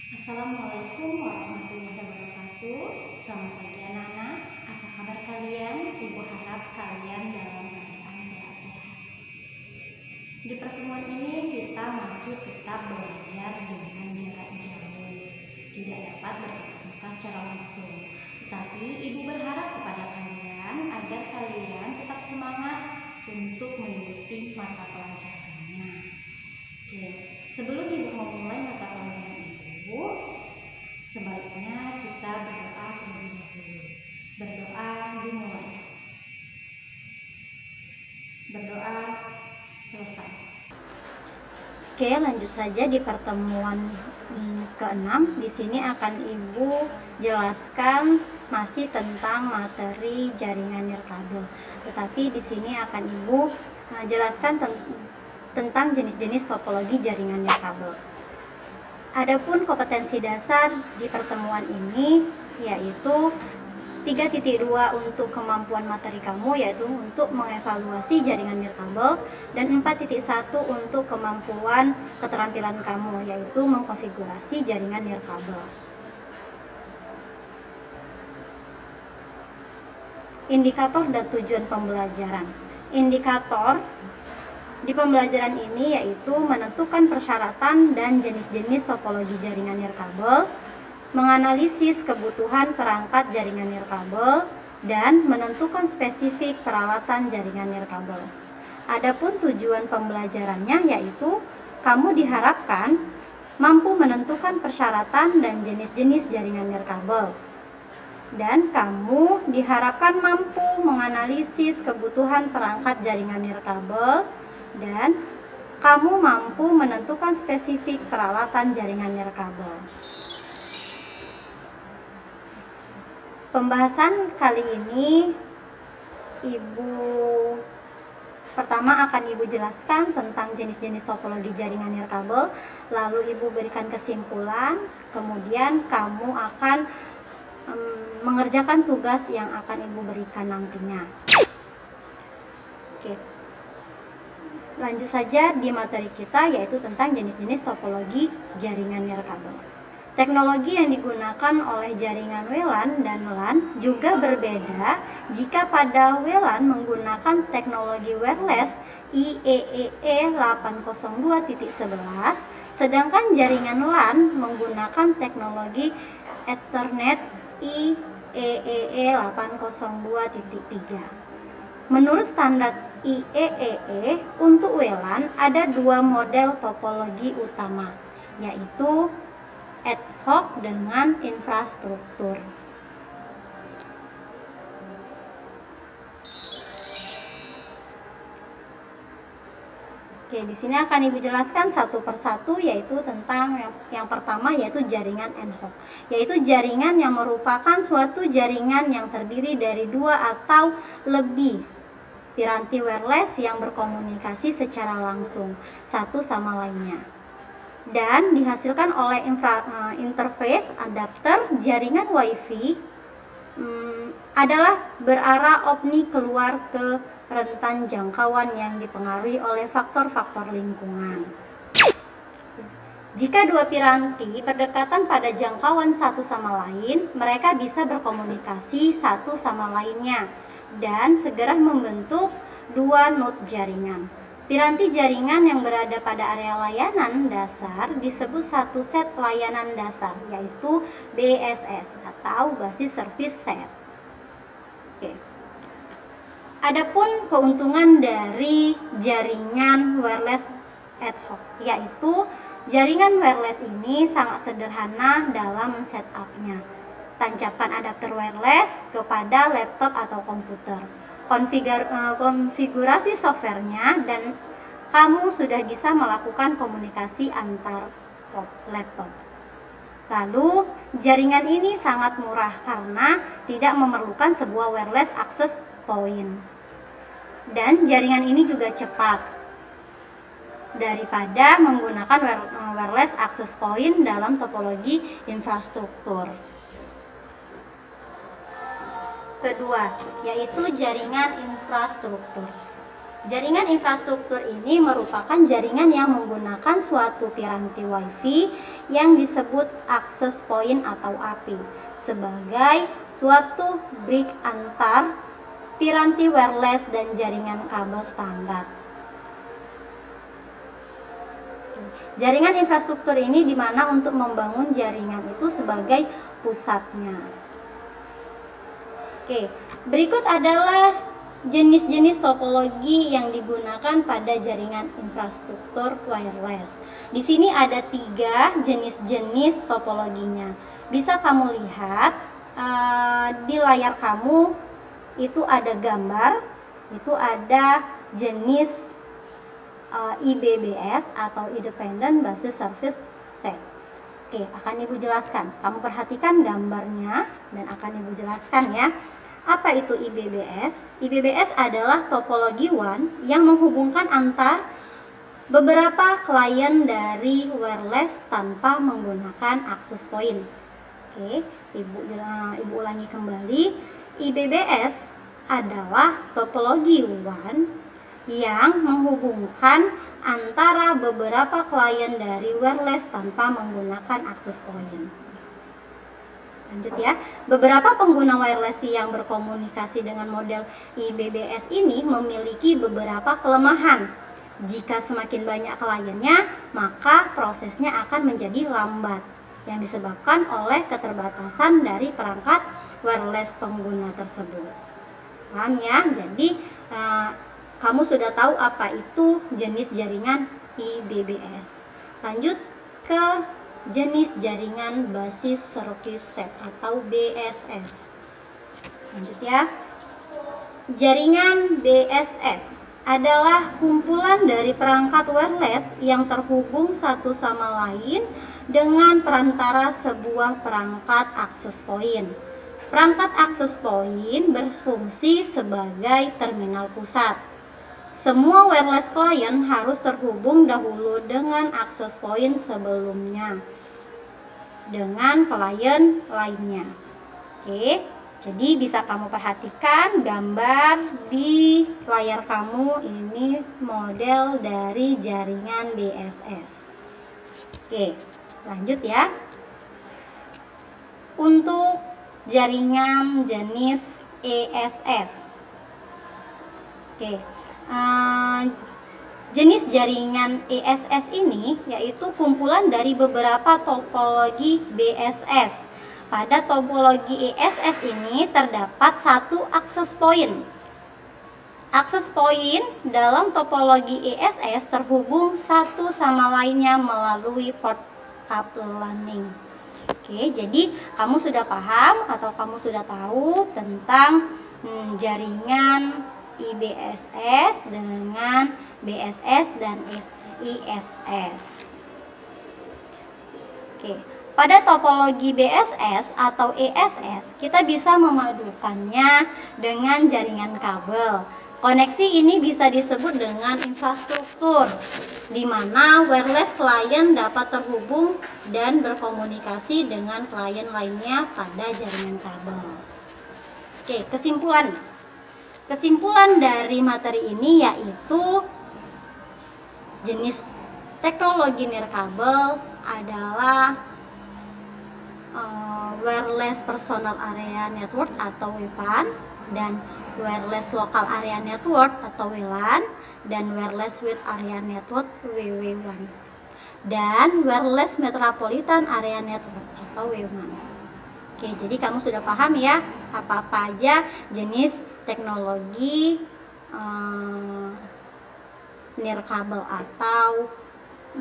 Assalamualaikum warahmatullahi wabarakatuh. Selamat pagi anak-anak. Apa kabar kalian? Ibu harap kalian dalam keadaan sehat-sehat. Di pertemuan ini kita masih tetap belajar dengan jarak jauh. Tidak dapat bertatap muka secara langsung. Tetapi ibu berharap kepada kalian agar kalian tetap semangat untuk mengikuti mata pelajarannya. Oke, sebelum ibu memulai mata pelajaran ibu, sebaiknya kita berdoa terlebih dahulu. Berdoa dimulai. Berdoa selesai. Oke, lanjut saja di pertemuan ke-6. Di sini akan ibu jelaskan masih tentang materi jaringan nirkabel. Tetapi di sini akan ibu jelaskan tentang jenis-jenis topologi jaringan nirkabel. Adapun kompetensi dasar di pertemuan ini yaitu 3.2 untuk kemampuan materi kamu, yaitu untuk mengevaluasi jaringan nirkabel, dan 4.1 untuk kemampuan keterampilan kamu, yaitu mengkonfigurasi jaringan nirkabel. Indikator dan tujuan pembelajaran. Indikator di pembelajaran ini yaitu menentukan persyaratan dan jenis-jenis topologi jaringan nirkabel, menganalisis kebutuhan perangkat jaringan nirkabel, dan menentukan spesifik peralatan jaringan nirkabel. Adapun tujuan pembelajarannya yaitu kamu diharapkan mampu menentukan persyaratan dan jenis-jenis jaringan nirkabel, dan kamu diharapkan mampu menganalisis kebutuhan perangkat jaringan nirkabel, dan kamu mampu menentukan spesifik peralatan jaringan nirkabel. Pembahasan kali ini pertama akan ibu jelaskan tentang jenis-jenis topologi jaringan nirkabel, lalu ibu berikan kesimpulan, kemudian kamu akan mengerjakan tugas yang akan ibu berikan nantinya. Oke. Lanjut saja di materi kita, yaitu tentang jenis-jenis topologi jaringan nirkabel. Teknologi yang digunakan oleh jaringan WLAN dan LAN juga berbeda jika pada WLAN menggunakan teknologi wireless IEEE 802.11, sedangkan jaringan LAN menggunakan teknologi Ethernet IEEE 802.3. Menurut standar IEEE, untuk WLAN ada dua model topologi utama, yaitu ad hoc dengan infrastruktur. Oke, di sini akan ibu jelaskan satu persatu, yaitu tentang yang pertama yaitu jaringan ad hoc, yaitu jaringan yang merupakan suatu jaringan yang terdiri dari dua atau lebih piranti wireless yang berkomunikasi secara langsung satu sama lainnya, dan dihasilkan oleh interface adapter. Jaringan WiFi adalah berarah opni keluar ke rentan jangkauan yang dipengaruhi oleh faktor-faktor lingkungan. Jika dua piranti berdekatan pada jangkauan satu sama lain, mereka bisa berkomunikasi satu sama lainnya dan segera membentuk dua node jaringan. Piranti jaringan yang berada pada area layanan dasar disebut satu set layanan dasar, yaitu BSS atau Basis Service Set. Oke. Adapun keuntungan dari jaringan wireless ad hoc, yaitu jaringan wireless ini sangat sederhana dalam setupnya. Tancapkan adapter wireless kepada laptop atau komputer, konfigurasi softwarenya, dan kamu sudah bisa melakukan komunikasi antar laptop. Lalu jaringan ini sangat murah karena tidak memerlukan sebuah wireless access point, dan jaringan ini juga cepat daripada menggunakan wireless access point dalam topologi infrastruktur. Kedua, yaitu jaringan infrastruktur. Jaringan infrastruktur ini merupakan jaringan yang menggunakan suatu piranti WiFi yang disebut access point atau API sebagai suatu bridge antar piranti wireless dan jaringan kabel standar. Jaringan infrastruktur ini dimana untuk membangun jaringan itu sebagai pusatnya. Oke, berikut adalah jenis-jenis topologi yang digunakan pada jaringan infrastruktur wireless. Di sini ada 3 jenis-jenis topologinya. Bisa kamu lihat di layar kamu itu ada gambar, itu ada jenis IBBS atau Independent Basis Service Set. Oke, akan Ibu jelaskan. Kamu perhatikan gambarnya dan akan Ibu jelaskan ya. Apa itu IBBS? IBBS adalah topologi WAN yang menghubungkan antar beberapa klien dari wireless tanpa menggunakan access point. Oke, Ibu ulangi kembali. IBBS adalah topologi WAN yang menghubungkan antara beberapa klien dari wireless tanpa menggunakan access point. Lanjut ya, beberapa pengguna wireless yang berkomunikasi dengan model IBBS ini memiliki beberapa kelemahan. Jika semakin banyak kliennya, maka prosesnya akan menjadi lambat yang disebabkan oleh keterbatasan dari perangkat wireless pengguna tersebut. Paham ya? Jadi kamu sudah tahu apa itu jenis jaringan IBBS. Lanjut ke jenis jaringan basis service set atau BSS. Lanjut ya. Jaringan BSS adalah kumpulan dari perangkat wireless yang terhubung satu sama lain dengan perantara sebuah perangkat access point. Perangkat access point berfungsi sebagai terminal pusat. Semua wireless client harus terhubung dahulu dengan access point sebelumnya dengan klien lainnya. Oke, jadi bisa kamu perhatikan gambar di layar kamu, ini model dari jaringan BSS. Oke, lanjut ya. Untuk jaringan jenis ESS. Oke. Jenis jaringan ESS ini yaitu kumpulan dari beberapa topologi BSS. Pada topologi ESS ini terdapat satu access point. Access point dalam topologi ESS terhubung satu sama lainnya melalui port uplink. Oke, jadi kamu sudah paham atau kamu sudah tahu tentang jaringan IBSS dengan BSS dan ISS. Oke, pada topologi BSS atau ESS kita bisa memadukannya dengan jaringan kabel. Koneksi ini bisa disebut dengan infrastruktur, di mana wireless client dapat terhubung dan berkomunikasi dengan klien lainnya pada jaringan kabel. Oke, kesimpulan dari materi ini yaitu jenis teknologi nirkabel adalah wireless personal area network atau WPAN, dan wireless local area network atau WLAN, dan wireless wide area network WW1, dan wireless metropolitan area network atau WMAN. Oke, jadi kamu sudah paham ya apa-apa aja jenis teknologi nirkabel atau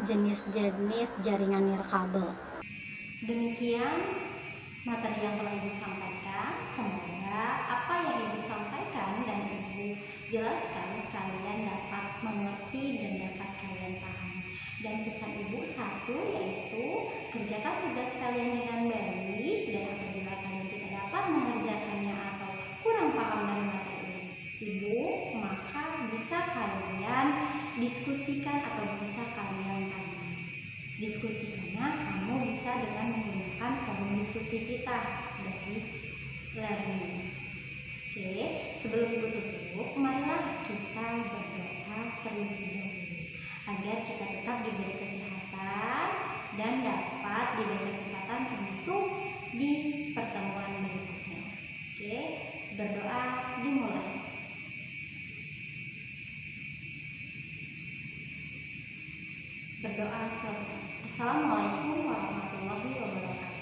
jenis-jenis jaringan nirkabel. Demikian materi yang telah Ibu sampaikan. Semoga apa yang Ibu sampaikan dan Ibu jelaskan kalian dapat mengerti dan dapat kalian pahami. Dan pesan Ibu satu yaitu kerjakan tugas kalian dengan baik, dan apabila kalian tidak dapat mengerjakannya atau kurang paham dari materi Ibu, maka bisa kalian diskusikan atau bisa kalian tanya. Diskusikannya kamu bisa dengan menggunakan forum diskusi kita dari learning. Oke, sebelum ibu tutup, marilah kita berdoa terlebih dahulu agar kita tetap diberi kesehatan dan dapat diberi kesempatan untuk di pertemuan berikutnya. Oke, berdoa dimulai. Berdoa selesai. Assalamualaikum warahmatullahi wabarakatuh.